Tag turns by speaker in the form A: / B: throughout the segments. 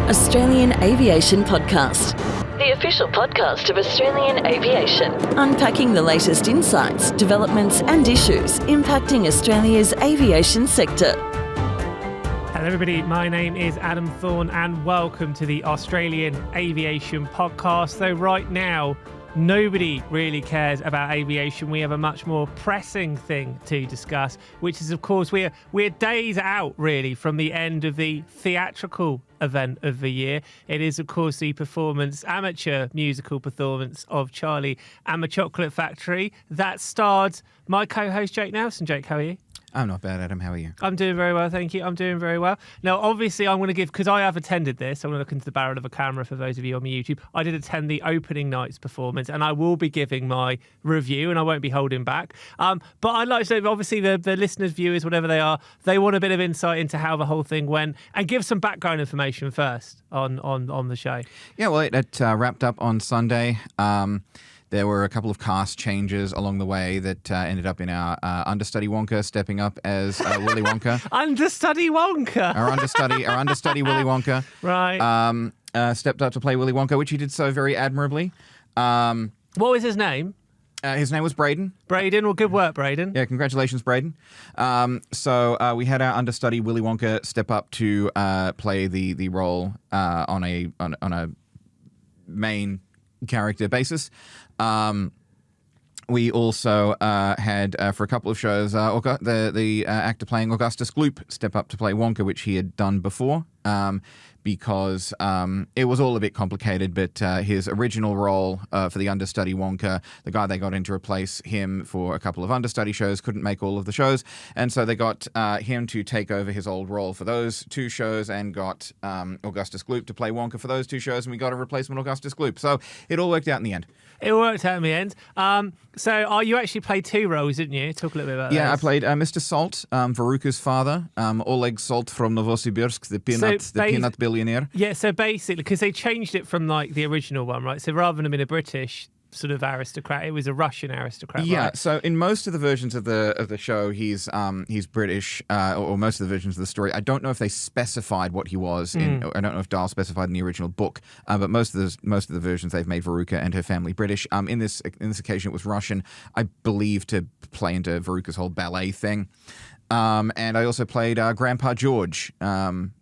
A: Australian Aviation Podcast, the official podcast of Australian Aviation, unpacking the latest insights, developments and issues impacting Australia's aviation sector.
B: Hello everybody, my name is Adam Thorne and welcome to the Australian Aviation Podcast. So right now, nobody really cares about aviation. We have a much more pressing thing to discuss, which is, of course, we're days out, really, from the end of the theatrical event of the year. It is, of course, the amateur musical performance of Charlie and the Chocolate Factory that starred my co-host, Jake Nelson. Jake, how are you?
C: I'm not bad, Adam. How are you?
B: I'm doing very well, thank you. I'm doing very well. Now, obviously, I'm going to give, because I have attended this, I'm going to look into the barrel of a camera for those of you on my YouTube. I did attend the opening night's performance, and I will be giving my review, and I won't be holding back. But I'd like to know, obviously, the listeners, viewers, whatever they are, they want a bit of insight into how the whole thing went, and give some background information first on the show.
C: Yeah, well, it wrapped up on Sunday. There were a couple of cast changes along the way that ended up in our understudy Wonka stepping up as Willy Wonka.
B: Understudy Wonka.
C: Our understudy Willy Wonka.
B: Right.
C: Stepped up to play Willy Wonka, which he did so very admirably.
B: What was his name?
C: His name was Braden.
B: Braden. Well, good work, Braden.
C: Yeah, congratulations, Braden. So we had our understudy Willy Wonka step up to play the role on a main character basis. We also had, for a couple of shows, the actor playing Augustus Gloop step up to play Wonka, which he had done before, because it was all a bit complicated, but his original role for the understudy Wonka, the guy they got in to replace him for a couple of understudy shows, couldn't make all of the shows, and so they got him to take over his old role for those two shows and got Augustus Gloop to play Wonka for those two shows, and we got a replacement Augustus Gloop. So it all worked out in the end.
B: It worked out in the end. So you actually played two roles, didn't you? Talk a little bit about that.
C: Yeah, I played Mr. Salt, Veruca's father, Oleg Salt from Novosibirsk, the peanut billionaire.
B: Yeah, so basically, because they changed it from like the original one, right? So rather than him being a British sort of aristocrat, it was a Russian aristocrat.
C: Yeah,
B: right?
C: So in most of the versions of the show, he's British, or most of the versions of the story. I don't know if they specified what he was. I don't know if Dahl specified in the original book, but most of the versions they've made Veruca and her family British. In this occasion, it was Russian, I believe, to play into Veruca's whole ballet thing. And I also played Grandpa George,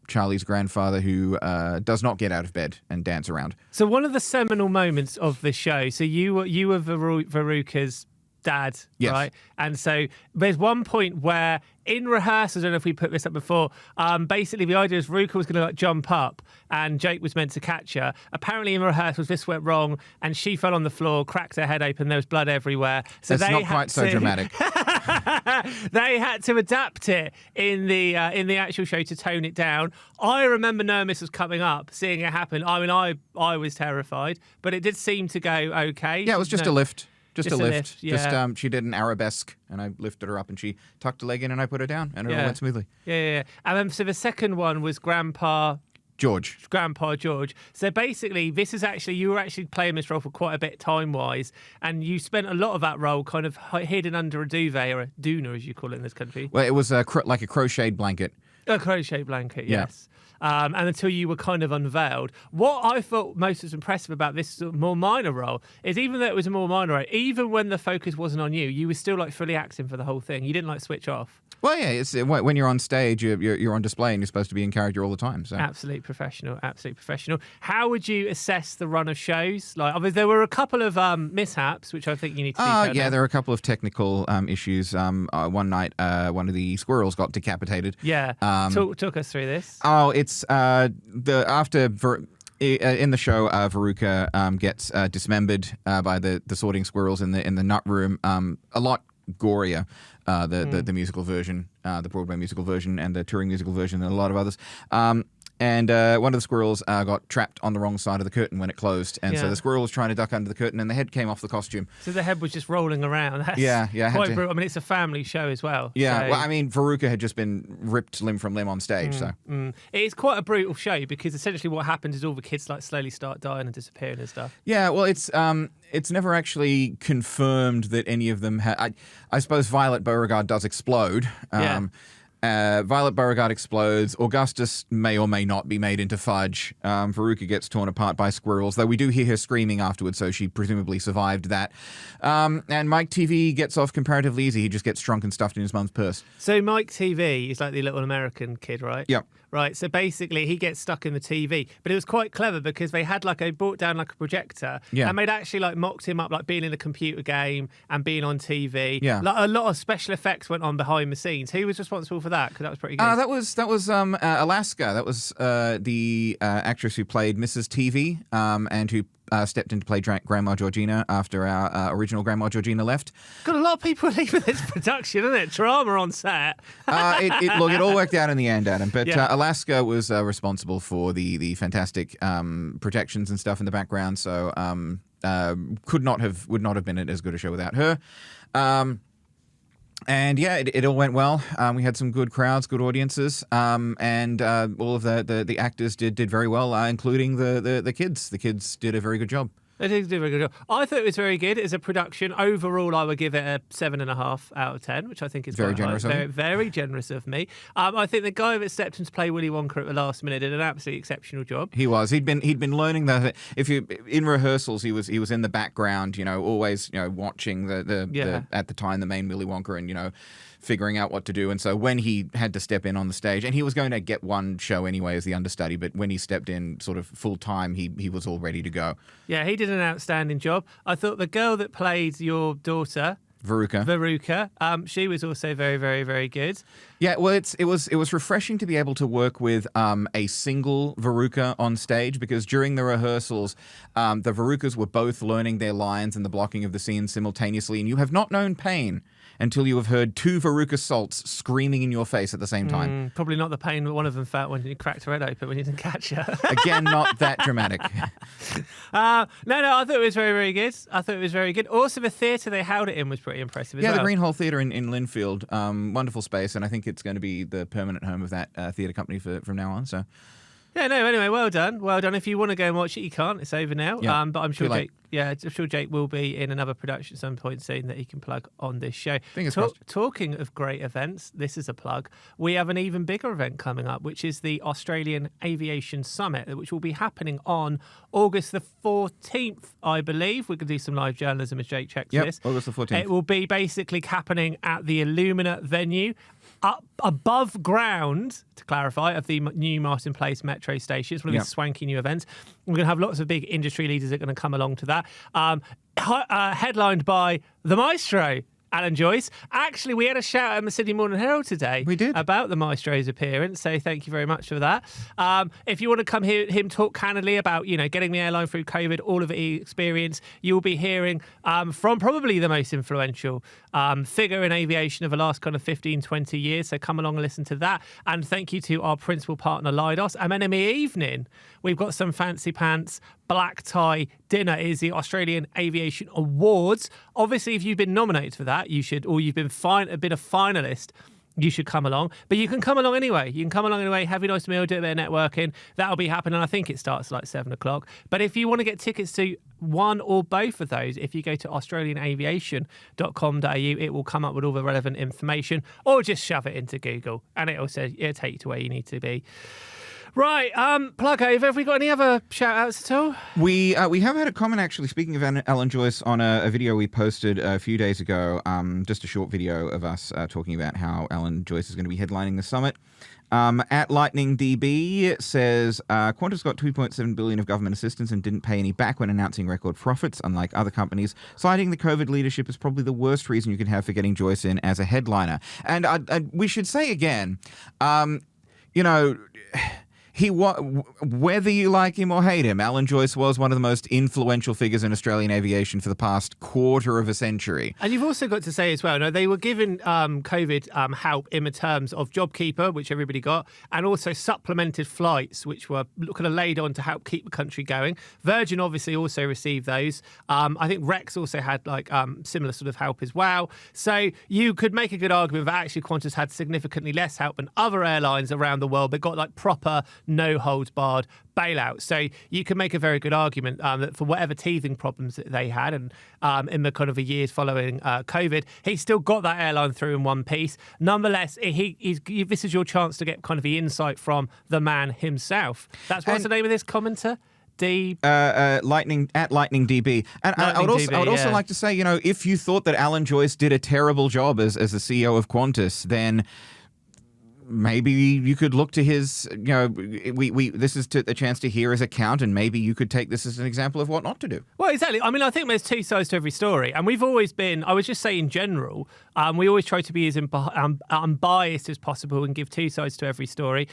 C: Charlie's grandfather, who does not get out of bed and dance around.
B: So one of the seminal moments of the show, so you were Veruca's dad,
C: yes.
B: Right? And so there's one point where in rehearsal, I don't know if we put this up before, basically the idea is Veruca was going to jump up and Jake was meant to catch her. Apparently in rehearsals this went wrong and she fell on the floor, cracked her head open, there was blood everywhere. So
C: that's not quite so dramatic.
B: They had to adapt it in the actual show to tone it down. I remember knowing this was coming up, seeing it happen. I mean, I was terrified, but it did seem to go okay.
C: Yeah, it was just a lift. Just a lift.
B: Yeah.
C: She did an arabesque, and I lifted her up, and she tucked a leg in, and I put her down, and it all went smoothly.
B: Yeah. And then so the second one was Grandpa George. So basically, this is actually, you were actually playing this role for quite a bit time-wise, and you spent a lot of that role kind of hidden under a duvet, or a doona, as you call it in this country.
C: Well, it was like a crocheted blanket.
B: A crochet blanket,
C: yeah.
B: Yes. And until you were kind of unveiled. What I thought most was impressive about this more minor role is even though it was a more minor role, even when the focus wasn't on you, you were still like fully acting for the whole thing. You didn't switch off.
C: Well, yeah, it's when you're on stage, you're on display, and you're supposed to be in character all the time. So
B: absolute professional. How would you assess the run of shows? Like, obviously, there were a couple of mishaps, which I think you need to.
C: Yeah, there were a couple of technical issues. One night, one of the squirrels got decapitated.
B: Yeah, talk us through this.
C: Oh, it's in the show, Veruca gets dismembered by the sorting squirrels in the nut room. A lot gorier, the musical version, the Broadway musical version, and the touring musical version, and a lot of others. And one of the squirrels got trapped on the wrong side of the curtain when it closed. And so the squirrel was trying to duck under the curtain and the head came off the costume.
B: So the head was just rolling around. That's quite brutal. I mean, it's a family show as well.
C: Yeah,
B: so.
C: Well, I mean, Veruca had just been ripped limb from limb on stage.
B: It's quite a brutal show because essentially what happens is all the kids slowly start dying and disappearing and stuff.
C: Yeah, well, it's never actually confirmed that any of them had... I suppose Violet Beauregard does explode. Violet Beauregard explodes. Augustus may or may not be made into fudge. Veruca gets torn apart by squirrels, though we do hear her screaming afterwards, so she presumably survived that. And Mike TV gets off comparatively easy. He just gets drunk and stuffed in his mum's purse.
B: So Mike TV is like the little American kid, right?
C: Yep.
B: Right, so basically he gets stuck in the TV, but it was quite clever because they had brought down a projector, and they'd actually mocked him up like being in a computer game and being on TV.
C: Yeah,
B: a lot of special effects went on behind the scenes. Who was responsible for that? Because that was pretty good.
C: That was Alaska. That was the actress who played Mrs. TV and who stepped in to play Grandma Georgina after our original Grandma Georgina left.
B: Got a lot of people leaving this production, isn't it? Drama on set.
C: Look, it all worked out in the end, Adam. But Alaska was responsible for the fantastic projections and stuff in the background, so would not have been as good a show without her. And yeah, it all went well. We had some good crowds, good audiences, and all of the actors did very well, including the kids. The kids did a very good job.
B: They did do a very good job. I thought it was very good as a production. Overall, I would give it a 7.5 out of 10, which I think is
C: very generous.
B: Very generous of me. I think the guy that stepped in to play Willy Wonka at the last minute did an absolutely exceptional job.
C: He was. He'd been learning that. In rehearsals, he was in the background, always watching the at the time the main Willy Wonka and figuring out what to do. And so when he had to step in on the stage, and he was going to get one show anyway as the understudy, but when he stepped in sort of full time, he was all ready to go. Yeah,
B: he did an outstanding job. I thought the girl that played your daughter, Veruca, she was also very, very, very good.
C: Yeah, well, it was refreshing to be able to work with a single Veruca on stage, because during the rehearsals, the Verucas were both learning their lines and the blocking of the scenes simultaneously, and you have not known pain until you have heard two Veruca salts screaming in your face at the same time.
B: Probably not the pain that one of them felt when you cracked her head open when you didn't catch her.
C: Again, not that dramatic.
B: No, I thought it was very, very good. I thought it was very good. Also, the theatre they held it in was pretty impressive as well.
C: Yeah, the Greenhall Theatre in Linfield, wonderful space, and I think it's going to be the permanent home of that theatre company from now on. So.
B: Yeah, no, anyway, well done. Well done. If you want to go and watch it, you can't. It's over now.
C: Yeah,
B: but I'm sure Jake will be in another production at some point soon that he can plug on this show.
C: Fingers crossed.
B: Talking of great events, this is a plug. We have an even bigger event coming up, which is the Australian Aviation Summit, which will be happening on August the 14th, I believe. We could do some live journalism as Jake checks this.
C: August the 14th.
B: It will be basically happening at the Illumina venue, up above ground, to clarify, of the new Martin Place metro station. It's one of these swanky new events. We're going to have lots of big industry leaders that are going to come along to that. Headlined by the Maestro, Alan Joyce. Actually, we had a shout out in the Sydney Morning Herald today.
C: We did.
B: About the Maestro's appearance, so thank you very much for that. If you want to come hear him talk candidly about, getting the airline through COVID, all of the experience, you'll be hearing from probably the most influential figure in aviation of the last kind of 15, 20 years. So come along and listen to that. And thank you to our principal partner, Leidos. And then in the evening, we've got some fancy pants, black tie dinner. It is the Australian Aviation Awards. Obviously, if you've been nominated for that, you should, or you've been a finalist, you should come along. But you can come along anyway. You can come along anyway, have a nice meal, do a bit of networking. That'll be happening. I think it starts at 7 o'clock. But if you want to get tickets to one or both of those, if you go to australianaviation.com.au, it will come up with all the relevant information, or just shove it into Google and it'll take you to where you need to be. Right, plug over. Have we got any other shout-outs at all?
C: We have had a comment, actually, speaking of Alan Joyce, on a video we posted a few days ago, just a short video of us talking about how Alan Joyce is going to be headlining the summit. At Lightning DB says, Qantas got $2.7 billion of government assistance and didn't pay any back when announcing record profits, unlike other companies, citing the COVID leadership is probably the worst reason you can have for getting Joyce in as a headliner. And we should say again, whether you like him or hate him, Alan Joyce was one of the most influential figures in Australian aviation for the past quarter of a century.
B: And you've also got to say as well, they were given COVID help in the terms of JobKeeper, which everybody got, and also supplemented flights, which were kind of laid on to help keep the country going. Virgin obviously also received those. I think Rex also had similar sort of help as well. So you could make a good argument that actually Qantas had significantly less help than other airlines around the world, but got proper no holds barred bailout. So you can make a very good argument that for whatever teething problems that they had, and in the kind of the years following COVID, he still got that airline through in one piece. Nonetheless, this is your chance to get kind of the insight from the man himself. What's the name of this commenter?
C: Lightning DB. And I would also like to say, if you thought that Alan Joyce did a terrible job as the CEO of Qantas, then maybe you could look to his, this is a chance to hear his account, and maybe you could take this as an example of what not to do.
B: Well, exactly. I mean, I think there's two sides to every story. And we've always been, I would just say in general, we always try to be as unbiased as possible and give two sides to every story.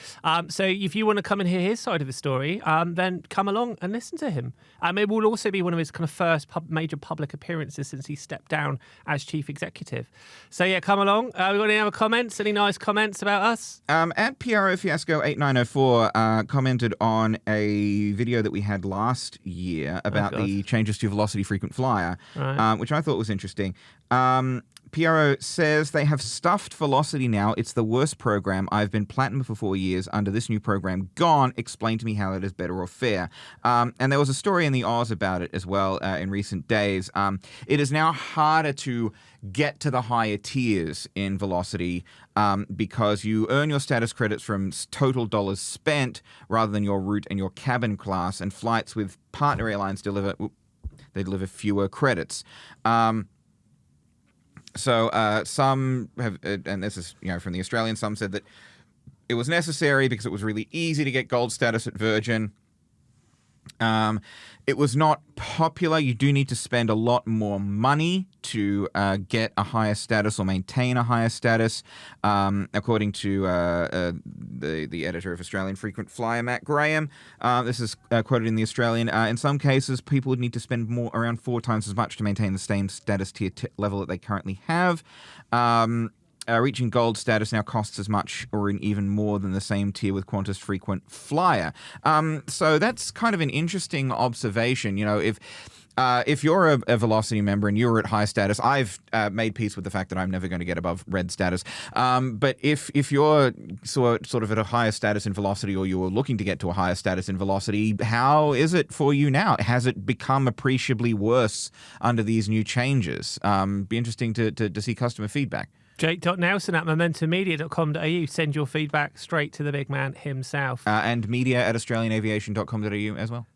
B: So if you want to come and hear his side of the story, then come along and listen to him. It will also be one of his kind of first major public appearances since he stepped down as chief executive. So yeah, come along. We got any other comments? Any nice comments about us?
C: At PRO Fiasco 8904 commented on a video that we had last year about the changes to Velocity Frequent Flyer, which I thought was interesting. PRO says they have stuffed Velocity now. It's the worst program. I've been platinum for 4 years. Under this new program, gone. Explain to me how it is better or fair. And there was a story in the Oz about it as well in recent days. It is now harder to get to the higher tiers in Velocity because you earn your status credits from total dollars spent rather than your route and your cabin class, and flights with partner airlines deliver fewer credits. So some have, and this is from the Australian, some said that it was necessary because it was really easy to get gold status at Virgin. It was not popular. You do need to spend a lot more money to get a higher status or maintain a higher status, according to the editor of Australian Frequent Flyer, Matt Graham. This is quoted in the Australian. In some cases, people would need to spend around 4 times as much to maintain the same status tier level that they currently have. Reaching gold status now costs as much or even more than the same tier with Qantas Frequent Flyer. So that's kind of an interesting observation. If you're a Velocity member and you're at high status, I've made peace with the fact that I'm never going to get above red status. But if you're sort of at a higher status in Velocity, or you're looking to get to a higher status in Velocity, how is it for you now? Has it become appreciably worse under these new changes? Be interesting to see customer feedback.
B: Jake.Nelson at momentummedia.com.au. Send your feedback straight to the big man himself.
C: And media@australianaviation.com.au as well.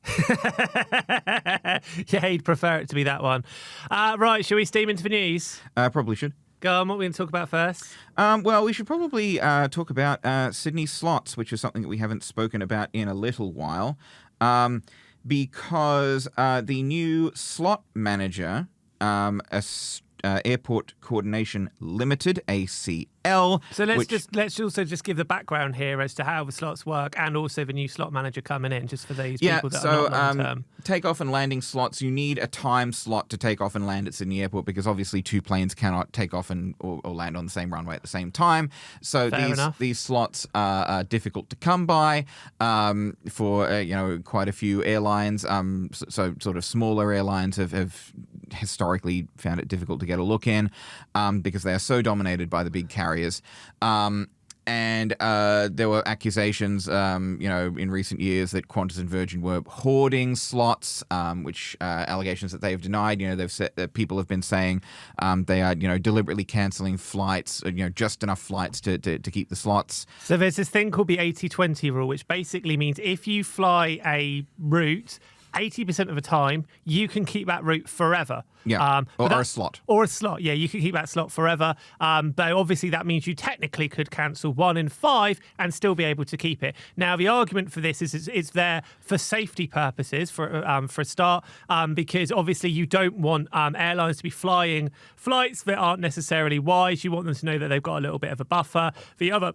B: Yeah, he'd prefer it to be that one. Right, shall we steam into the news?
C: Probably should.
B: Go on, what are we going to talk about first?
C: Well, we should probably talk about Sydney slots, which is something that we haven't spoken about in a little while, because the new slot manager, Airport Coordination Limited, ACL.
B: So let's also give the background here as to how the slots work, and also the new slot manager coming in, just for these people that are not long-term.
C: Takeoff and landing slots, you need a time slot to take off and land at Sydney Airport, because obviously 2 planes cannot take off or land on the same runway at the same time. So these slots are difficult to come by for quite a few airlines. So sort of smaller airlines have historically found it difficult to get a look in because they are so dominated by the big carriers. And there were accusations, in recent years that Qantas and Virgin were hoarding slots, which allegations that they've denied. They've said that people have been saying they are, deliberately cancelling flights, just enough flights to keep the slots.
B: So there's this thing called the 80-20 rule, which basically means if you fly a route 80% of the time, you can keep that route forever.
C: Yeah, or a slot.
B: Or a slot, yeah, you can keep that slot forever. But obviously that means you technically could cancel 1 in 5 and still be able to keep it. Now, the argument for this is it's there for safety purposes, for a start, because obviously you don't want airlines to be flying flights that aren't necessarily wise. You want them to know that they've got a little bit of a buffer. The other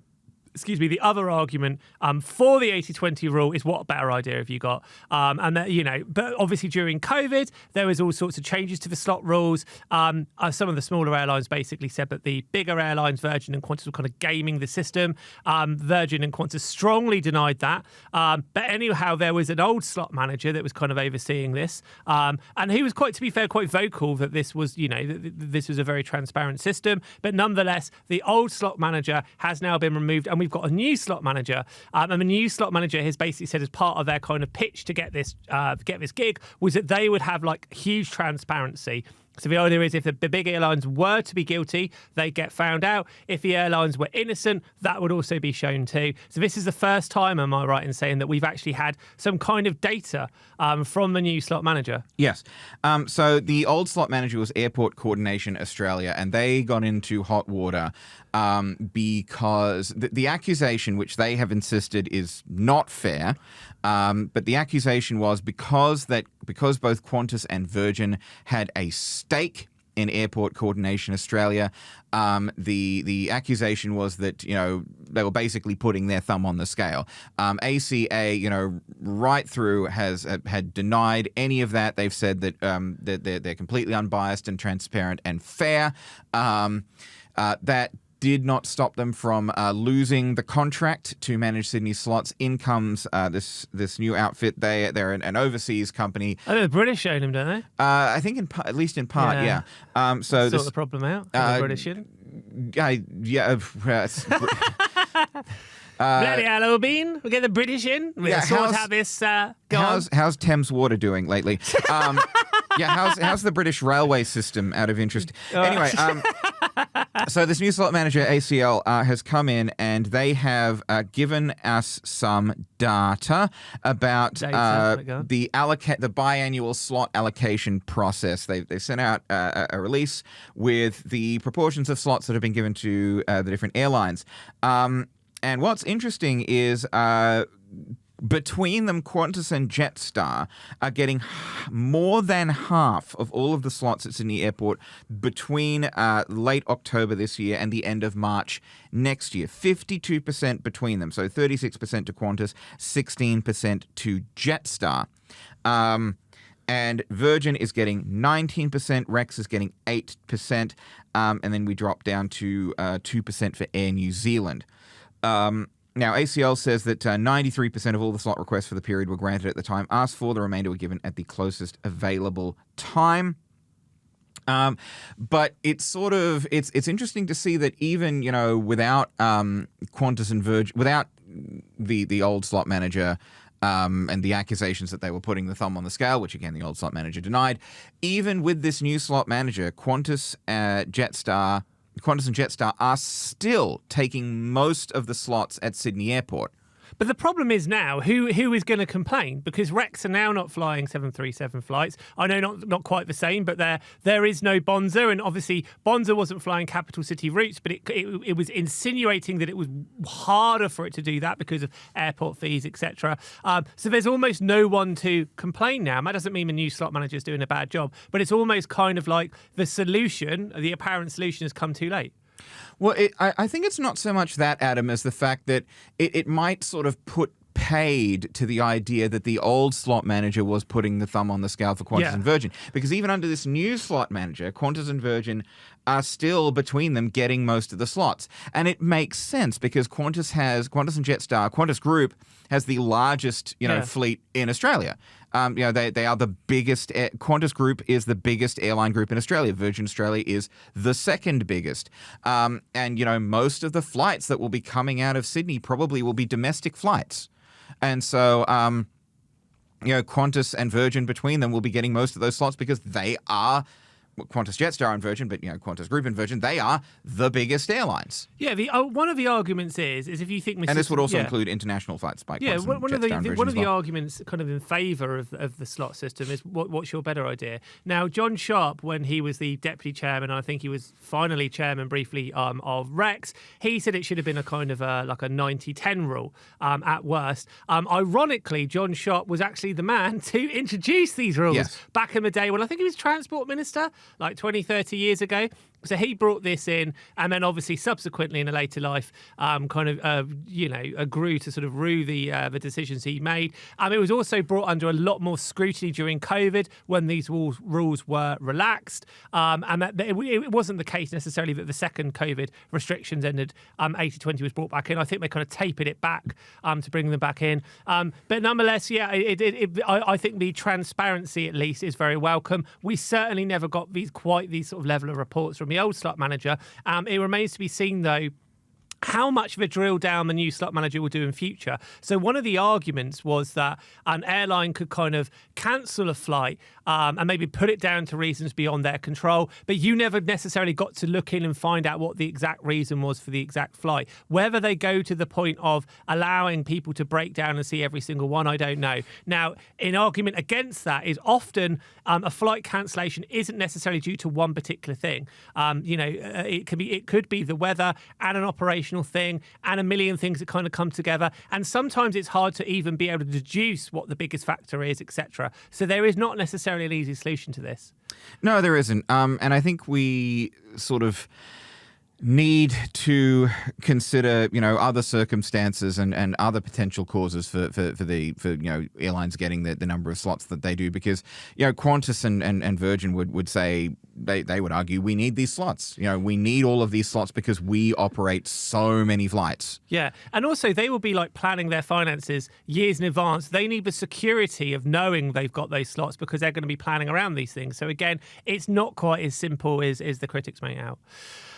B: argument for the 80-20 rule is, what better idea have you got? And that, but obviously during COVID, there was all sorts of changes to the slot rules. Some of the smaller airlines basically said that the bigger airlines, Virgin and Qantas, were kind of gaming the system. Virgin and Qantas strongly denied that. But anyhow, there was an old slot manager that was kind of overseeing this. And he was quite vocal that this was, this was a very transparent system. But nonetheless, the old slot manager has now been removed. And we've got a new slot manager. And the new slot manager has basically said, as part of their kind of pitch to get this gig, was that they would have like huge transparency. So the idea is if the big airlines were to be guilty, they get found out. If the airlines were innocent, that would also be shown too. So this is the first time, am I right in saying, that we've actually had some kind of data from the new slot manager?
C: Yes. So the old slot manager was Airport Coordination Australia, and they got into hot water because the accusation, which they have insisted is not fair, but the accusation was because both Qantas and Virgin had a stake in Airport Coordination Australia, the accusation was that they were basically putting their thumb on the scale. ACA, right through had denied any of that. They've said that they're completely unbiased and transparent and fair. That did not stop them from losing the contract to manage Sydney slots. In comes this new outfit. They're an overseas company.
B: Oh, the British own them, don't they?
C: I think at least in part, yeah. So
B: sort the problem out. The British in. Bloody hello, Bean. We get the British in. We'll sort out this.
C: How's Thames Water doing lately? How's the British railway system, out of interest? Anyway, so this new slot manager, ACL, has come in and they have given us some data about the biannual slot allocation process. They sent out a release with the proportions of slots that have been given to the different airlines. And what's interesting is between them, Qantas and Jetstar are getting more than half of all of the slots at Sydney Airport between late October this year and the end of March next year. 52% between them. So 36% to Qantas, 16% to Jetstar. And Virgin is getting 19%, Rex is getting 8%, and then we drop down to 2% for Air New Zealand. Now, ACL says that 93% of all the slot requests for the period were granted at the time asked for. The remainder were given at the closest available time. But it's it's interesting to see that even, without Qantas and Virgin, without the old slot manager and the accusations that they were putting the thumb on the scale, which again the old slot manager denied, even with this new slot manager, Qantas and Jetstar are still taking most of the slots at Sydney Airport.
B: But the problem is now, who is going to complain? Because Rex are now not flying 737 flights. I know not quite the same, but there is no Bonza, and obviously Bonza wasn't flying capital city routes, but it was insinuating that it was harder for it to do that because of airport fees, etc. So there's almost no one to complain now. That doesn't mean the new slot manager is doing a bad job, but it's almost kind of like the apparent solution has come too late.
C: Well, I think it's not so much that, Adam, as the fact that it might sort of put paid to the idea that the old slot manager was putting the thumb on the scale for Qantas and Virgin. Because even under this new slot manager, Qantas and Virgin are still, between them, getting most of the slots. And it makes sense because Qantas and Jetstar, Qantas Group has the largest, fleet in Australia. They are the biggest. Qantas Group is the biggest airline group in Australia. Virgin Australia is the second biggest. And, most of the flights that will be coming out of Sydney probably will be domestic flights. And so, Qantas and Virgin between them will be getting most of those slots because they are Qantas, Jetstar and Virgin, but Qantas Group and Virgin, they are the biggest airlines.
B: Yeah, one of the arguments is if you think...
C: And this would also include international flights by Qantas and Jetstar and Virgin
B: one of
C: as well.
B: the arguments kind of in favour of the slot system is what's your better idea? Now, John Sharp, when he was the deputy chairman, and I think he was finally chairman briefly of Rex, he said it should have been a kind of like a 90-10 rule at worst. Ironically, John Sharp was actually the man to introduce these rules back in the day when I think he was Transport Minister, like 20, 30 years ago. So he brought this in, and then obviously subsequently in a later life grew to sort of rue the decisions he made. It was also brought under a lot more scrutiny during COVID when these rules were relaxed. And that it wasn't the case necessarily that the second COVID restrictions ended. 80-20 was brought back in. I think they kind of tapered it back to bring them back in. But nonetheless, I think the transparency at least is very welcome. We certainly never got these sort of level of reports from the old slot manager. It remains to be seen, though, how much of a drill down the new slot manager will do in future. So one of the arguments was that an airline could kind of cancel a flight and maybe put it down to reasons beyond their control, but you never necessarily got to look in and find out what the exact reason was for the exact flight. Whether they go to the point of allowing people to break down and see every single one, I don't know. Now, an argument against that is often a flight cancellation isn't necessarily due to one particular thing. It could be the weather and an operational thing and a million things that kind of come together, and sometimes it's hard to even be able to deduce what the biggest factor is, etc. So there is not necessarily an easy solution to this.
C: No, there isn't, and I think we sort of need to consider, other circumstances and other potential causes for airlines getting the number of slots that they do, because Qantas and Virgin would say they would argue we need these slots. We need all of these slots because we operate so many flights.
B: Yeah, and also they will be like planning their finances years in advance. They need the security of knowing they've got those slots because they're going to be planning around these things. So again, it's not quite as simple as the critics make out.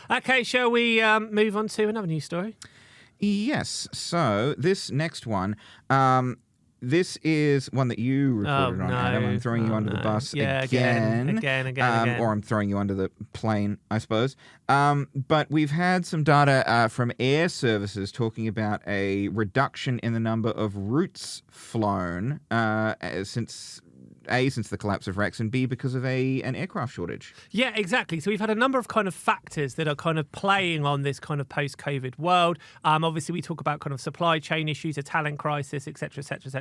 B: Okay, shall we move on to another news story?
C: Yes. So this next one, this is one that you reported on, Adam. I'm throwing you under the bus again. Or I'm throwing you under the plane, I suppose. But we've had some data from air services talking about a reduction in the number of routes flown since the collapse of Rex, and B, because of an aircraft shortage.
B: Yeah, exactly. So we've had a number of kind of factors that are kind of playing on this kind of post-COVID world. Obviously, we talk about kind of supply chain issues, a talent crisis, et cetera, et cetera, et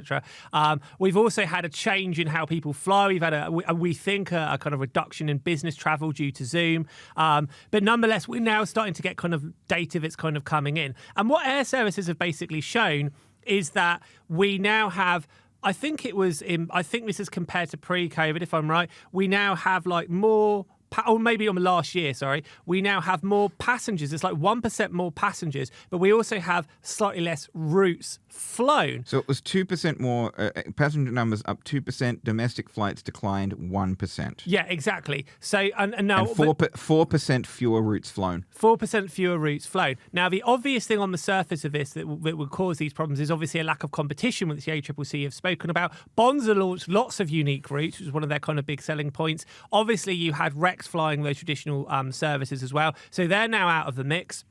B: cetera. We've also had a change in how people fly. We've had we think a kind of reduction in business travel due to Zoom. But nonetheless, we're now starting to get kind of data that's kind of coming in. And what air services have basically shown is that we now have, I think this is compared to pre-COVID, if I'm right. We now have like more, or maybe on last year, sorry. We now have more passengers. It's like 1% more passengers, but we also have slightly less routes flown.
C: So it was 2% more, passenger numbers up 2%, domestic flights declined 1%.
B: Yeah, exactly. So, and now...
C: And 4% fewer routes flown.
B: 4% fewer routes flown. Now, the obvious thing on the surface of this that would cause these problems is obviously a lack of competition, which the ACCC have spoken about. Bonds have launched lots of unique routes, which is one of their kind of big selling points. Obviously, you had Rex flying those traditional services as well. So they're now out of the mix.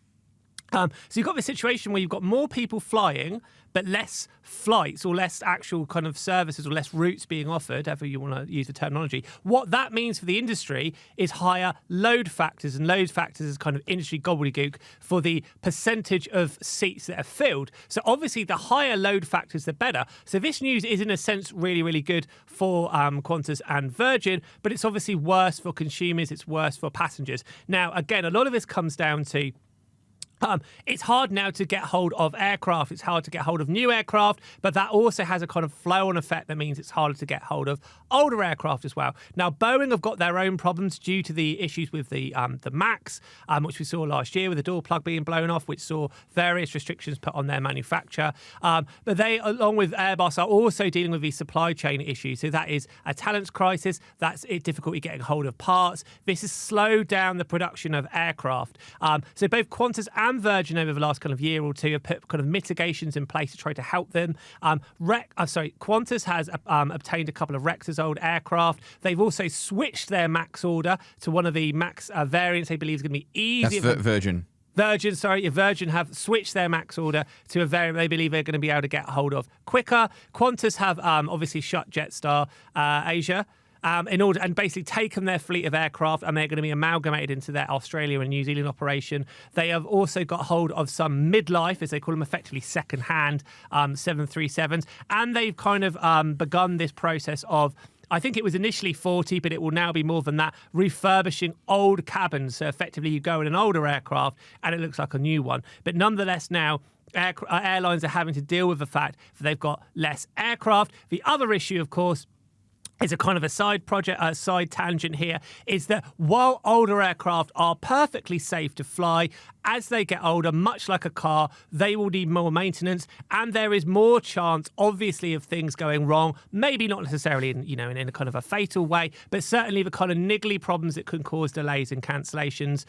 B: So you've got this situation where you've got more people flying, but less flights or less actual kind of services or less routes being offered, however you want to use the terminology. What that means for the industry is higher load factors, and load factors is kind of industry gobbledygook for the percentage of seats that are filled. So obviously the higher load factors, the better. So this news is in a sense really, really good for Qantas and Virgin, but it's obviously worse for consumers, it's worse for passengers. Now, again, a lot of this comes down to it's hard now to get hold of aircraft. It's hard to get hold of new aircraft, but that also has a kind of flow-on effect that means it's harder to get hold of older aircraft as well. Now, Boeing have got their own problems due to the issues with the MAX, which we saw last year with the door plug being blown off, which saw various restrictions put on their manufacture. But they, along with Airbus, are also dealing with these supply chain issues. So that is a talent crisis. That's difficulty getting hold of parts. This has slowed down the production of aircraft. So both Qantas and Virgin over the last kind of year or two have put kind of mitigations in place to try to help them. Qantas has obtained a couple of Rex's old aircraft. They've also switched their MAX order to one of the MAX variants they believe is going to be easier.
C: That's Virgin.
B: Virgin have switched their MAX order to a variant they believe they're going to be able to get hold of quicker. Qantas have obviously shut Jetstar Asia. In order and basically taken their fleet of aircraft, and they're going to be amalgamated into their Australia and New Zealand operation. They have also got hold of some midlife, as they call them, effectively second-hand 737s, and they've kind of begun this process of, I think it was initially 40, but it will now be more than that, refurbishing old cabins. So effectively you go in an older aircraft and it looks like a new one. But nonetheless now, airlines are having to deal with the fact that they've got less aircraft. The other issue, of course, is a kind of a side project, a side tangent here, is that while older aircraft are perfectly safe to fly, as they get older, much like a car, they will need more maintenance, and there is more chance, obviously, of things going wrong. Maybe not necessarily in a kind of a fatal way, but certainly the kind of niggly problems that can cause delays and cancellations.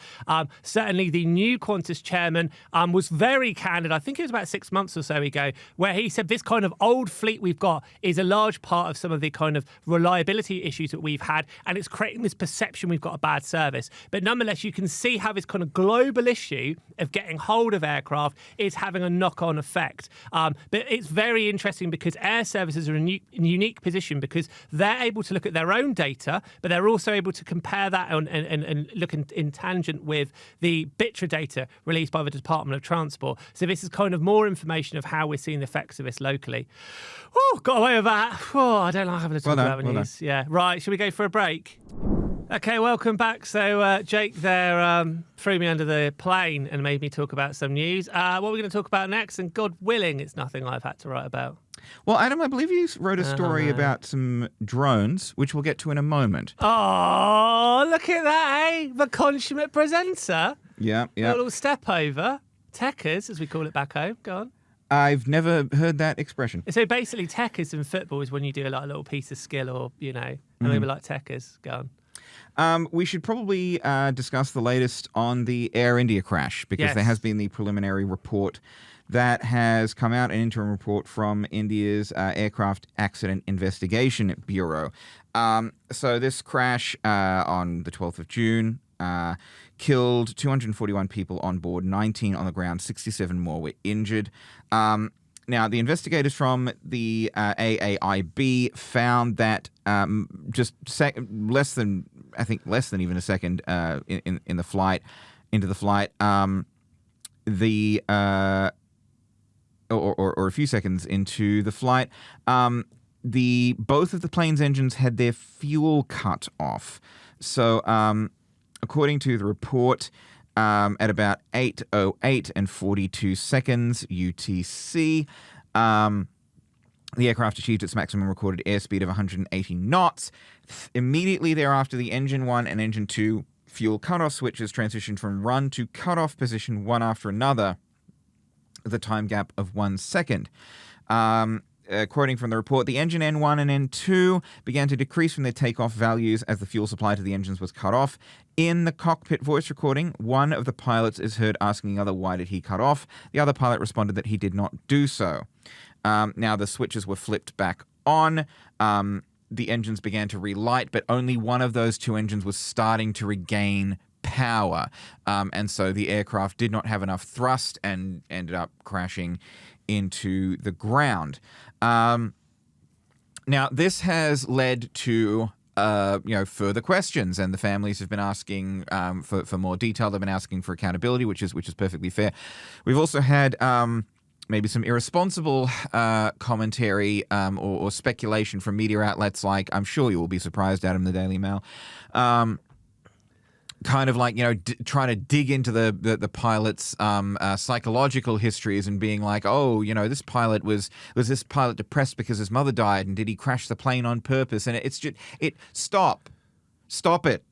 B: Certainly, the new Qantas chairman was very candid. I think it was about 6 months or so ago, where he said this kind of old fleet we've got is a large part of some of the kind of reliability issues that we've had, and it's creating this perception we've got a bad service. But nonetheless, you can see how this kind of global issue of getting hold of aircraft is having a knock-on effect. But it's very interesting because air services are in a unique position because they're able to look at their own data, but they're also able to compare that and look in tangent with the BITRA data released by the Department of Transport. So this is kind of more information of how we're seeing the effects of this locally. Oh, got away with that. Oh, I don't like having to talk about the news. Yeah, right. Shall we go for a break? Okay, welcome back. So Jake there threw me under the plane and made me talk about some news. What are we going to talk about next? And God willing, it's nothing I've had to write about.
C: Well, Adam, I believe you wrote a story about some drones, which we'll get to in a moment.
B: Oh, look at that, eh? The consummate presenter.
C: Yeah.
B: A little step over. Techers, as we call it back home. Go on.
C: I've never heard that expression.
B: So basically, techers in football is when you do like a little piece of skill or, and we were like techers. Go on.
C: We should probably discuss the latest on the Air India crash because there has been the preliminary report that has come out, an interim report from India's Aircraft Accident Investigation Bureau. So this crash on the 12th of June killed 241 people on board, 19 on the ground, 67 more were injured. Now, the investigators from the AAIB found that just less than even a second into the flight, or a few seconds into the flight, both of the plane's engines had their fuel cut off. So, according to the report, at about 8:08 and 42 seconds UTC, the aircraft achieved its maximum recorded airspeed of 180 knots. Immediately thereafter, the Engine 1 and Engine 2 fuel cutoff switches transitioned from run to cutoff position one after another, the time gap of 1 second. Quoting from the report, the engine N1 and N2 began to decrease from their takeoff values as the fuel supply to the engines was cut off. In the cockpit voice recording, one of the pilots is heard asking the other, why did he cut off? The other pilot responded that he did not do so. Now the switches were flipped back on. The engines began to relight, but only one of those two engines was starting to regain power. And so the aircraft did not have enough thrust and ended up crashing into the ground. Now, this has led to further questions, and the families have been asking for more detail. They've been asking for accountability, which is perfectly fair. We've also had maybe some irresponsible commentary or speculation from media outlets like, I'm sure you will be surprised, Adam, the Daily Mail. Kind of like, trying to dig into the pilot's psychological histories and being like, this pilot was this pilot depressed because his mother died, and did he crash the plane on purpose? And it's just, stop it.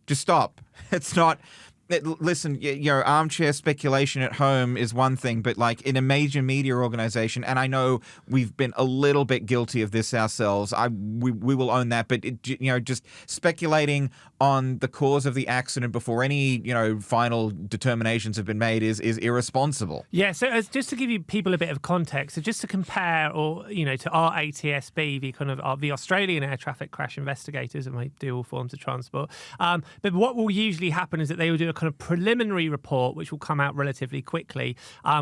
C: Just stop. It's not. Listen, armchair speculation at home is one thing, but like in a major media organization, and I know we've been a little bit guilty of this ourselves. We will own that, but just speculating on the cause of the accident before any final determinations have been made is irresponsible.
B: Yeah. So just to give you people a bit of context, so just to compare, or to our ATSB, the kind of the Australian air traffic crash investigators, and we do all forms of transport. But what will usually happen is that they will do a kind of preliminary report, which will come out relatively quickly,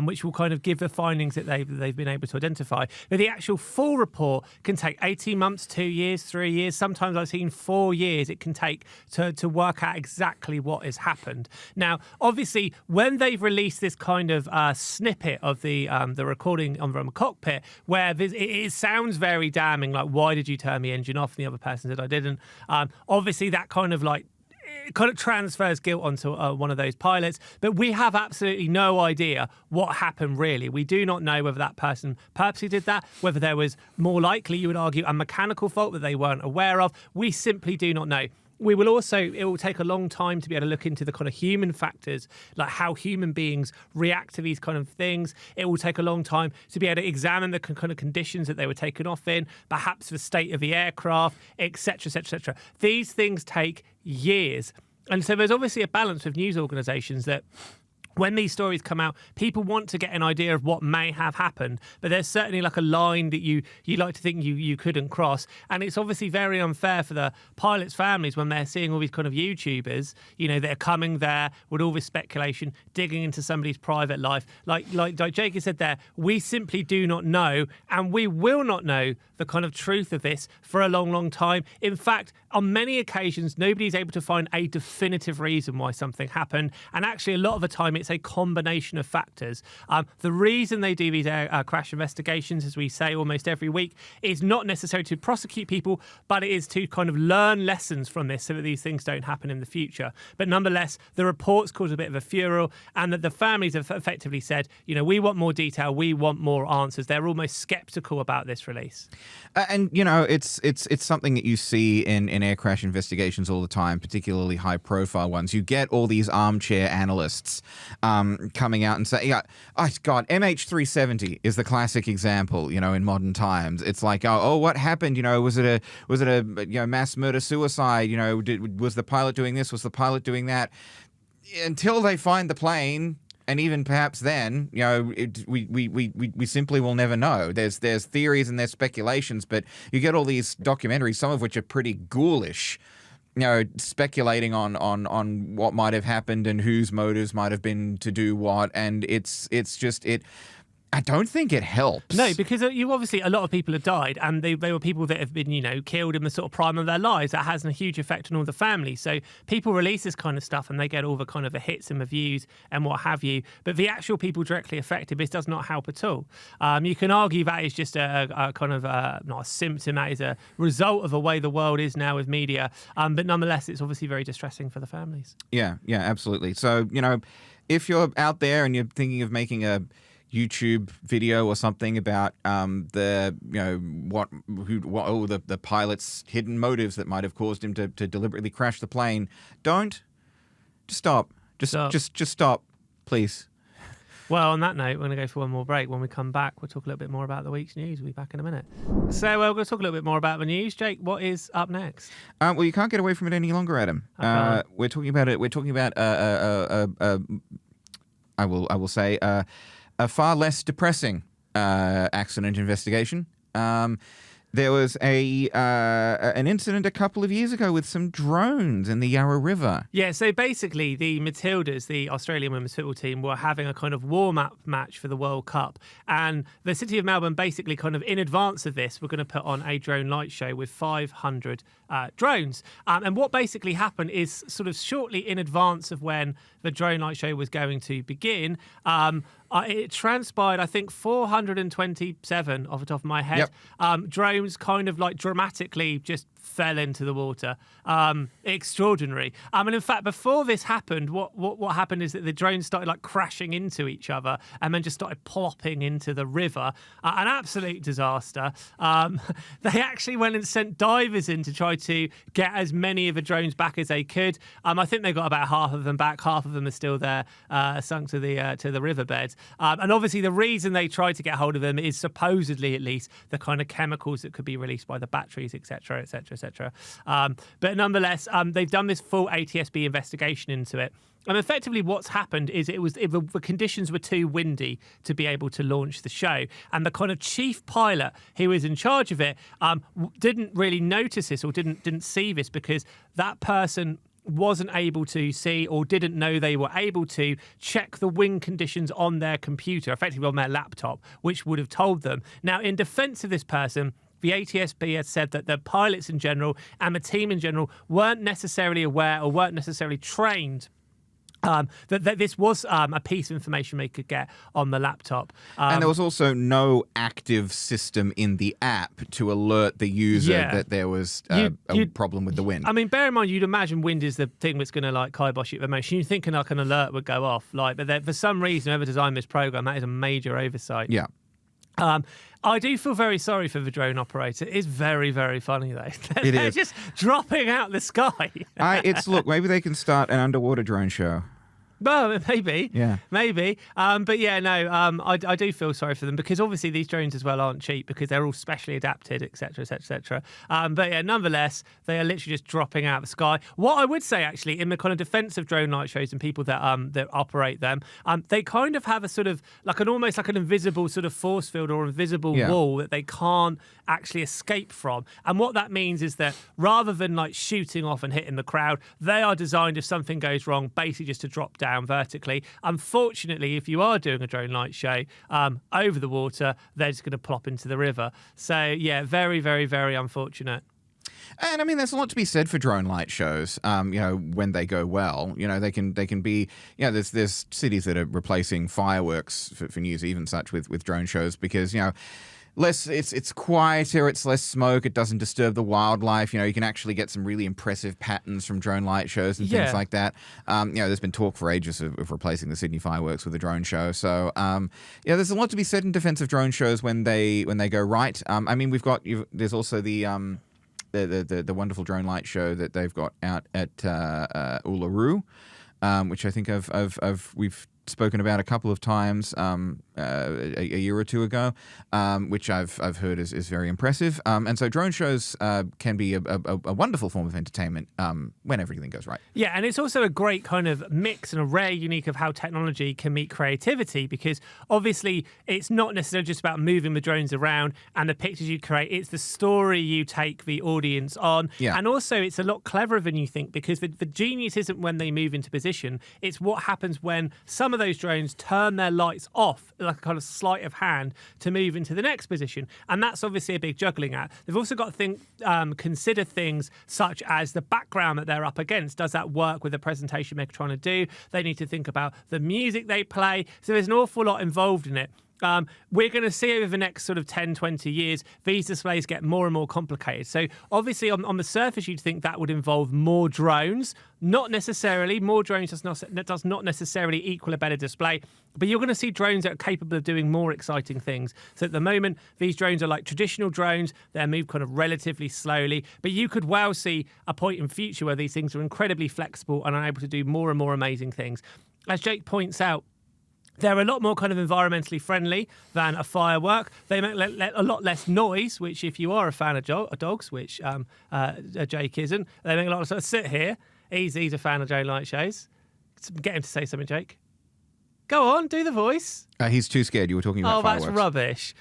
B: which will kind of give the findings that they've been able to identify. But the actual full report can take 18 months, 2 years, 3 years. Sometimes I've seen 4 years it can take to work out exactly what has happened. Now, obviously, when they've released this kind of snippet of the recording from a cockpit, where it sounds very damning, like, why did you turn the engine off? And the other person said, I didn't. Obviously, that kind of like it kind of transfers guilt onto one of those pilots. But we have absolutely no idea what happened really. We do not know whether that person purposely did that, whether there was more likely, you would argue, a mechanical fault that they weren't aware of. We simply do not know. We will also, it will take a long time to be able to look into the kind of human factors, like how human beings react to these kind of things. It will take a long time to be able to examine the kind of conditions that they were taken off in, perhaps the state of the aircraft, etc., etc., etc. These things take years. And so there's obviously a balance with news organisations that when these stories come out, people want to get an idea of what may have happened, but there's certainly like a line that you like to think you couldn't cross. And it's obviously very unfair for the pilots' families when they're seeing all these kind of YouTubers, that are coming there with all this speculation, digging into somebody's private life. Like Jake has said there, we simply do not know, and we will not know the kind of truth of this for a long, long time. In fact, on many occasions, nobody's able to find a definitive reason why something happened. And actually, a lot of the time, it's a combination of factors. The reason they do these crash investigations, as we say almost every week, is not necessarily to prosecute people, but it is to kind of learn lessons from this so that these things don't happen in the future. But nonetheless, the reports cause a bit of a furor, and that the families have effectively said, we want more detail, we want more answers. They're almost sceptical about this release.
C: And it's something that you see in air crash investigations all the time, particularly high profile ones. You get all these armchair analysts coming out and saying, MH370 is the classic example, in modern times. It's like, what happened? Was it a mass murder suicide? Was the pilot doing this? Was the pilot doing that? Until they find the plane. And even perhaps then, we simply will never know. There's theories and there's speculations, but you get all these documentaries, some of which are pretty ghoulish, speculating on what might have happened and whose motives might have been to do what, and it's just I don't think it helps.
B: No, because you obviously, a lot of people have died, and they were people that have been, killed in the sort of prime of their lives. That has a huge effect on all the families. So people release this kind of stuff, and they get all the kind of the hits and the views and what have you. But the actual people directly affected, this does not help at all. You can argue that is just a kind of not a symptom, that is a result of the way the world is now with media. But nonetheless, it's obviously very distressing for the families.
C: Yeah, absolutely. So, if you're out there and you're thinking of making a YouTube video or something about the pilot's hidden motives that might have caused him to deliberately crash the plane, just stop. Just stop, please.
B: Well, on that note, we're going to go for one more break. When we come back, we'll talk a little bit more about the week's news. We'll be back in a minute. So we're going to talk a little bit more about the news. Jake, what is up next?
C: Well, you can't get away from it any longer, Adam.
B: Okay.
C: We're talking about it. We're talking about I will say a far less depressing accident investigation. There was an incident a couple of years ago with some drones in the Yarra River.
B: Yeah, so basically the Matildas, the Australian women's football team, were having a kind of warm-up match for the World Cup. And the City of Melbourne basically kind of in advance of this, were going to put on a drone light show with 500 drones. And what basically happened is sort of shortly in advance of when the drone light show was going to begin, it transpired, I think, 427 off the top of my head. Yep. Drones kind of like dramatically just fell into the water. Extraordinary. And in fact, before this happened, what happened is that the drones started like crashing into each other and then just started plopping into the river. An absolute disaster. They actually went and sent divers in to try to get as many of the drones back as they could. I think they got about half of them back. Half of them are still there, sunk to the riverbed. And obviously the reason they tried to get hold of them is supposedly, at least, the kind of chemicals that could be released by the batteries, etc., etc., etc. But nonetheless, they've done this full ATSB investigation into it. And effectively what's happened is the conditions were too windy to be able to launch the show. And the kind of chief pilot who was in charge of it didn't really notice this or didn't see this, because that person wasn't able to see or didn't know they were able to check the wind conditions on their computer, effectively on their laptop, which would have told them. Now, in defense of this person, the ATSB had said that the pilots in general and the team in general weren't necessarily aware or weren't necessarily trained that this was a piece of information they could get on the laptop.
C: And there was also no active system in the app to alert the user that there was a problem with the wind.
B: I mean, bear in mind, you'd imagine wind is the thing that's going to like kibosh it the most. You're thinking like an alert would go off, but for some reason, whoever designed this program, that is a major oversight.
C: Yeah.
B: I do feel very sorry for the drone operator. It's very, very funny, though. They're
C: is.
B: just dropping out the sky.
C: Look, maybe they can start an underwater drone show.
B: Well, maybe.
C: Yeah.
B: Maybe. But yeah, no, I do feel sorry for them because obviously these drones as well aren't cheap because they're all specially adapted, et cetera, et cetera, et cetera. But yeah, nonetheless, they are literally just dropping out of the sky. What I would say, actually, in the kind of defense of drone light shows and people that operate them, they kind of have a sort of almost like an invisible sort of force field or invisible wall that they can't actually escape from. And what that means is that rather than like shooting off and hitting the crowd, they are designed if something goes wrong, basically just to drop down vertically. Unfortunately, if you are doing a drone light show over the water, they're just going to plop into the river. So yeah, very, very, very unfortunate.
C: And I mean, there's a lot to be said for drone light shows. When they go well, they can be. There's cities that are replacing fireworks for New Year's Eve and such with drone shows because less, it's quieter, it's less smoke, it doesn't disturb the wildlife. You can actually get some really impressive patterns from drone light shows and things like that. There's been talk for ages of replacing the Sydney fireworks with a drone show. So there's a lot to be said in defense of drone shows when they go right. I mean, there's also the wonderful drone light show that they've got out at Uluru, which I think we've spoken about a couple of times a year or two ago, which I've heard is very impressive. And so drone shows can be a wonderful form of entertainment when everything goes right.
B: Yeah, and it's also a great kind of mix and a rare unique of how technology can meet creativity because obviously it's not necessarily just about moving the drones around and the pictures you create, it's the story you take the audience on. Yeah. And also it's a lot cleverer than you think because the genius isn't when they move into position, it's what happens when some of those drones turn their lights off like a kind of sleight of hand to move into the next position. And that's obviously a big juggling act. They've also got to consider things such as the background that they're up against. Does that work with the presentation they're trying to do? They need to think about the music they play. So there's an awful lot involved in it. We're going to see over the next sort of 10, 20 years, these displays get more and more complicated. So obviously on the surface, you'd think that would involve more drones. Not necessarily. More drones does not necessarily equal a better display. But you're going to see drones that are capable of doing more exciting things. So at the moment, these drones are like traditional drones. They're moved kind of relatively slowly. But you could well see a point in future where these things are incredibly flexible and are able to do more and more amazing things. As Jake points out, they're a lot more kind of environmentally friendly than a firework. They make a lot less noise, which if you are a fan of dogs, which Jake isn't, they make a lot of sort of sit here. He's a fan of drone light shows. Get him to say something, Jake. Go on, do the voice.
C: He's too scared. You were talking about fireworks.
B: Oh, that's rubbish.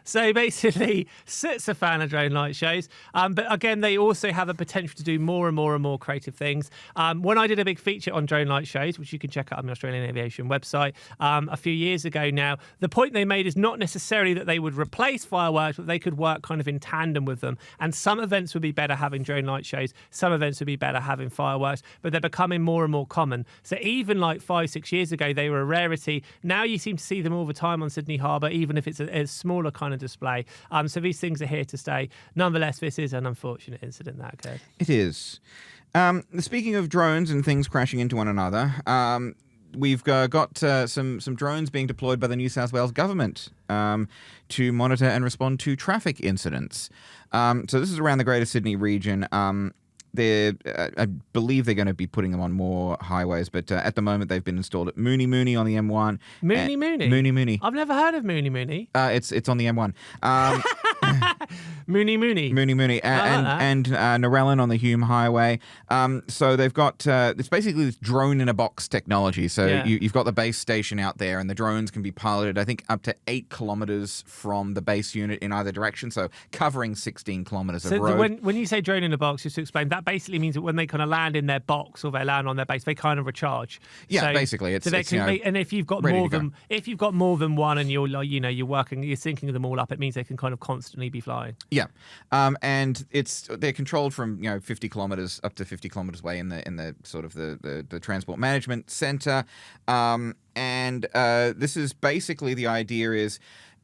B: So basically, Sit's a fan of drone light shows. But again, they also have a potential to do more and more and more creative things. When I did a big feature on drone light shows, which you can check out on the Australian Aviation website a few years ago now, the point they made is not necessarily that they would replace fireworks, but they could work kind of in tandem with them. And some events would be better having drone light shows. Some events would be better having fireworks, but they're becoming more and more common. So even like 5-6 years ago, they were a rarity. Now you seem to see them all the time on Sydney Harbour, even if it's a smaller kind of display. So these things are here to stay. Nonetheless, this is an unfortunate incident that occurred.
C: It is. Speaking of drones and things crashing into one another, we've got some drones being deployed by the New South Wales government to monitor and respond to traffic incidents. So this is around the Greater Sydney region. I believe they're going to be putting them on more highways, but at the moment they've been installed at Mooney Mooney on the M1.
B: Mooney Mooney?
C: Mooney Mooney.
B: I've never heard of Mooney Mooney.
C: It's on the M1.
B: Mooney Mooney.
C: Mooney Mooney. And Narellan on the Hume Highway. So they've got, it's basically this drone in a box technology. So you've got the base station out there and the drones can be piloted, I think, up to 8 kilometres from the base unit in either direction. So covering 16 kilometres of road.
B: When you say drone in a box, just to explain, that basically means that when they kind of land in their box or they land on their base, they kind of recharge.
C: Yeah,
B: so,
C: basically, and
B: if you've got more than one, and you're thinking of them all up, it means they can kind of constantly be flying.
C: Yeah, and they're controlled from 50 kilometers up to 50 kilometers away in the sort of the transport management center, and this is basically the idea is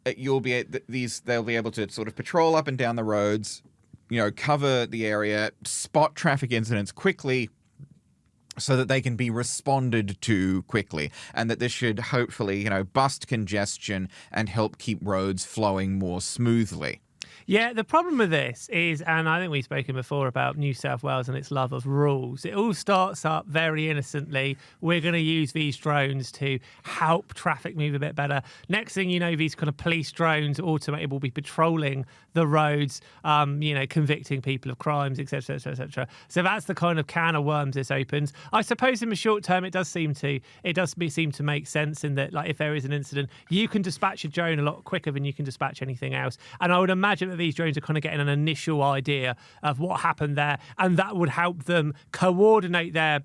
C: they'll be able to sort of patrol up and down the roads, cover the area, spot traffic incidents quickly, so that they can be responded to quickly, and that this should hopefully bust congestion and help keep roads flowing more smoothly.
B: Yeah, the problem with this is, and I think we've spoken before about New South Wales and its love of rules. It all starts up very innocently. We're going to use these drones to help traffic move a bit better. Next thing you know, these kind of police drones, automated, will be patrolling the roads, convicting people of crimes, etc., etc., etc. So that's the kind of can of worms this opens. I suppose in the short term, it does seem to make sense in that, like, if there is an incident, you can dispatch a drone a lot quicker than you can dispatch anything else. And I would imagine that these drones are kind of getting an initial idea of what happened there, and that would help them coordinate their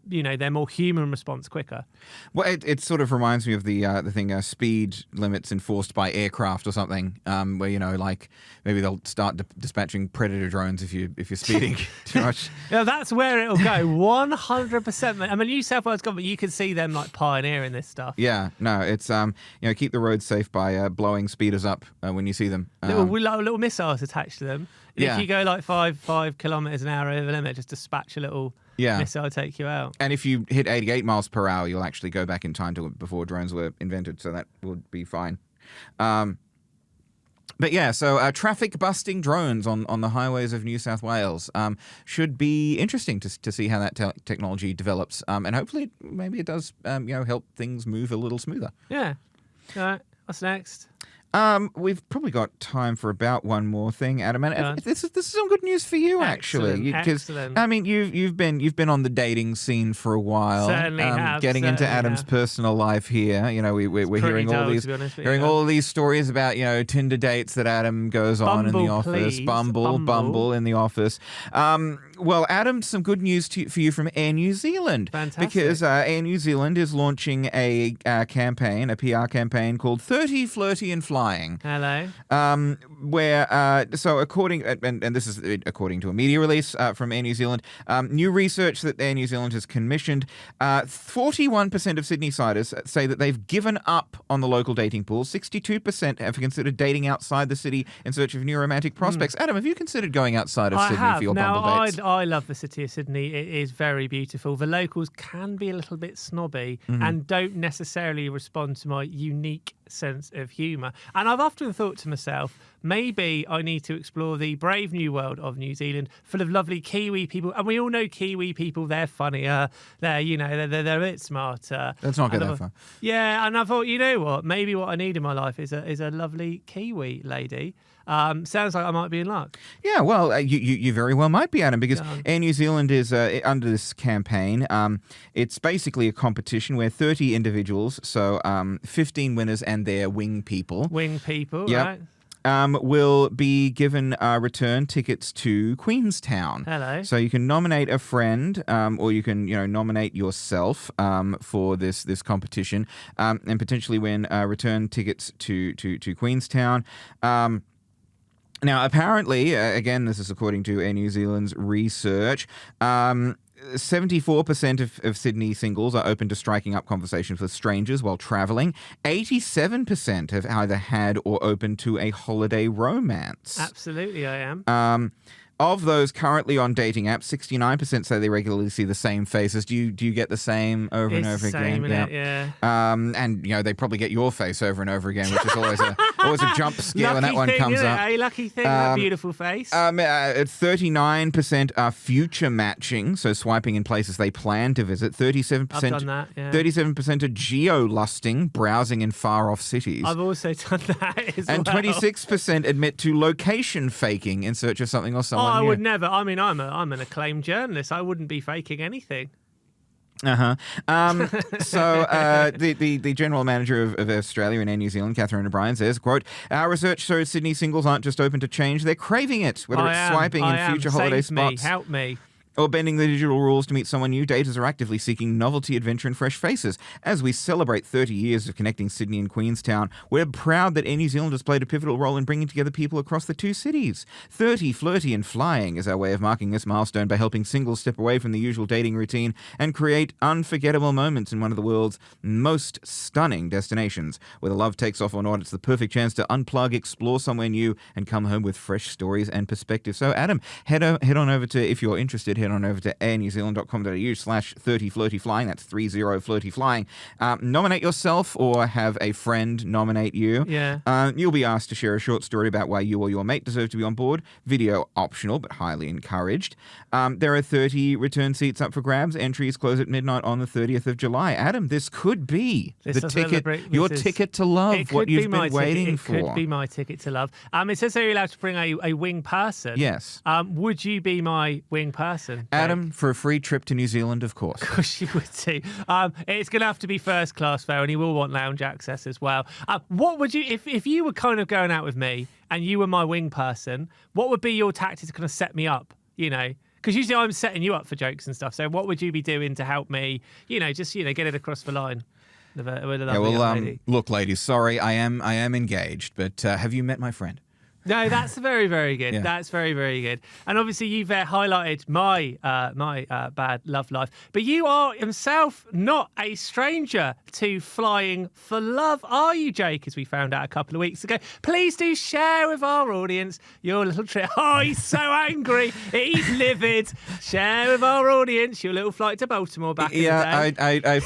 B: more human response quicker.
C: Well, it sort of reminds me of the thing, speed limits enforced by aircraft or something, where like maybe they'll start dispatching predator drones if you're speeding too much.
B: Yeah, that's where it'll go. 100%. I mean, New South Wales government, you can see them like pioneering this stuff.
C: Yeah, no, it's keep the roads safe by blowing speeders up when you see them.
B: Little missiles attached to them. If you go like 5 kilometers an hour over the limit, just dispatch a little missile, take you out.
C: And if you hit 88 miles per hour, you'll actually go back in time to before drones were invented, so that would be fine. But yeah, so traffic busting drones on the highways of New South Wales should be interesting to see how that technology develops, and hopefully maybe it does help things move a little smoother.
B: Yeah. All right. What's next?
C: We've probably got time for about one more thing, Adam. And this is some good news for you, actually.
B: Excellent.
C: I mean, you've been on the dating scene for a while.
B: Certainly have.
C: Getting into Adam's personal life here. We're hearing all these stories about Tinder dates that Adam goes on in the office. Bumble in the office. Well, Adam, some good news for you from Air New Zealand.
B: Fantastic.
C: Because Air New Zealand is launching a campaign, a PR campaign called 30 Flirty and Flying.
B: Hello.
C: So according to a media release from Air New Zealand, new research that Air New Zealand has commissioned, 41% of Sydney-siders say that they've given up on the local dating pool. 62% have considered dating outside the city in search of new romantic prospects. Adam, have you considered going outside of Sydney for your Bumble dates?
B: I love the city of Sydney. It is very beautiful. The locals can be a little bit snobby and don't necessarily respond to my unique sense of humour. And I've often thought to myself, maybe I need to explore the brave new world of New Zealand, full of lovely Kiwi people. And we all know Kiwi people, they're funnier, they're a bit smarter.
C: Let's not go that far.
B: Yeah, and I thought, you know what? Maybe what I need in my life is a lovely Kiwi lady. Sounds like I might be in luck. Yeah,
C: well, you very well might be, Adam, because Air New Zealand is under this campaign. It's basically a competition where 30 individuals, so 15 winners and their wing people.
B: Right?
C: Will be given return tickets to Queenstown.
B: Hello.
C: So you can nominate a friend, or you can nominate yourself for this competition, and potentially win return tickets to Queenstown. Now, apparently, again, this is according to Air New Zealand's research, 74% of Sydney singles are open to striking up conversations with strangers while travelling. 87% have either had or open to a holiday romance.
B: Absolutely, I am.
C: Of those currently on dating apps, 69% say they regularly see the same faces. Do you get the same over and over again?
B: Yeah.
C: And they probably get your face over and over again, which is always a jump scare when that one comes up.
B: A lucky thing, that beautiful face.
C: 39% are future matching, so swiping in places they plan to visit. 37%.
B: I've done that. Yeah.
C: 37% are geo-lusting, browsing in far-off cities.
B: I've also done that as
C: and
B: well.
C: 26% admit to location faking in search of something or someone.
B: I would never. I mean, I'm an acclaimed journalist. I wouldn't be faking anything.
C: So the general manager of Australia and Air New Zealand, Catherine O'Brien, says, quote, "Our research shows Sydney singles aren't just open to change, they're craving it, whether it's swiping in future holiday spots.
B: Help me.
C: or bending the digital rules to meet someone new, daters are actively seeking novelty, adventure, and fresh faces. As we celebrate 30 years of connecting Sydney and Queenstown, we're proud that Air New Zealand has played a pivotal role in bringing together people across the two cities. 30, flirty, and flying is our way of marking this milestone by helping singles step away from the usual dating routine and create unforgettable moments in one of the world's most stunning destinations. Whether love takes off or not, it's the perfect chance to unplug, explore somewhere new, and come home with fresh stories and perspectives. So, Adam, head on over to, if you're interested, head on over to airnewzealand.com.au/30flirtyflying. That's 30flirtyflying. Nominate yourself or have a friend nominate you.
B: Yeah.
C: You'll be asked to share a short story about why you or your mate deserve to be on board. Video optional, but highly encouraged. There are 30 return seats up for grabs. Entries close at midnight on the 30th of July. Adam, this could be your ticket to love, what you've been waiting for.
B: It could be my ticket to love. It says you're allowed to bring a wing person.
C: Yes.
B: Would you be my wing person,
C: Adam, for a free trip to New Zealand, of course.
B: Of course you would too. It's going to have to be first class fare, and you will want lounge access as well. What would you, if you were kind of going out with me and you were my wing person, what would be your tactic to kind of set me up, you know? Because usually I'm setting you up for jokes and stuff. So what would you be doing to help me, just, get it across the line? With a lovely young lady?
C: Look, ladies, sorry, I am engaged, but have you met my friend?
B: No, that's very, very good.
C: Yeah.
B: That's very, very good. And obviously, you've highlighted my bad love life. But you are himself not a stranger to flying for love, are you, Jake? As we found out a couple of weeks ago. Please do share with our audience your little trip. Oh, he's so angry. He's livid. Share with our audience your little flight to Baltimore back in the day.
C: I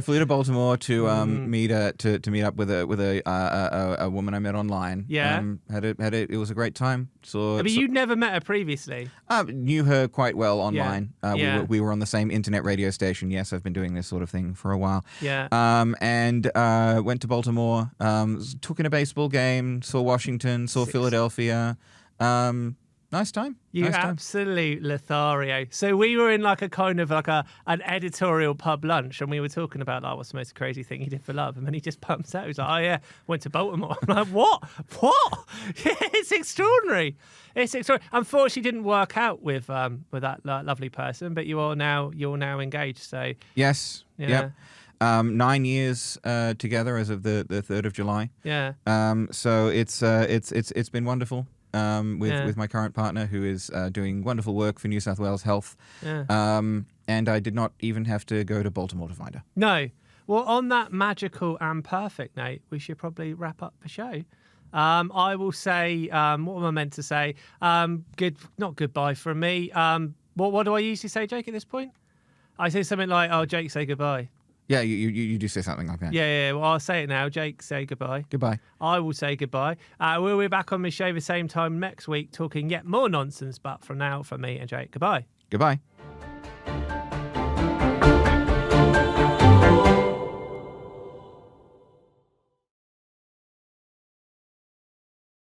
C: flew to Baltimore to meet up with a woman I met online.
B: Yeah.
C: It was a great time.
B: But you'd never met her previously.
C: Knew her quite well online.
B: Yeah.
C: We were on the same internet radio station. Yes, I've been doing this sort of thing for a while.
B: Yeah.
C: And went to Baltimore. Took in a baseball game. Saw Washington. Saw Philadelphia. Nice time.
B: You absolute Lothario. So we were in like a kind of like an editorial pub lunch, and we were talking about like what's the most crazy thing you did for love, and then he just pumps out. He's like, "Oh yeah, went to Baltimore." I'm like, "What? Yeah, it's extraordinary. It's extraordinary." Unfortunately, didn't work out with that lovely person, but you're now engaged. So
C: yes,
B: yeah.
C: Yep. 9 years together as of the 3rd of July.
B: Yeah.
C: So it's been wonderful. With my current partner, who is doing wonderful work for New South Wales Health.
B: Yeah.
C: And I did not even have to go to Baltimore to find her.
B: No. Well, on that magical and perfect note, we should probably wrap up the show. I will say, what am I meant to say? Not goodbye from me. What do I usually say, Jake, at this point? I say something like, "Oh, Jake, say goodbye."
C: Yeah, you do say something like that.
B: Yeah. Well, I'll say it now. Jake, say goodbye.
C: Goodbye.
B: I will say goodbye. We'll be back on the show the same time next week talking yet more nonsense. But for now, from me and Jake, goodbye.
C: Goodbye.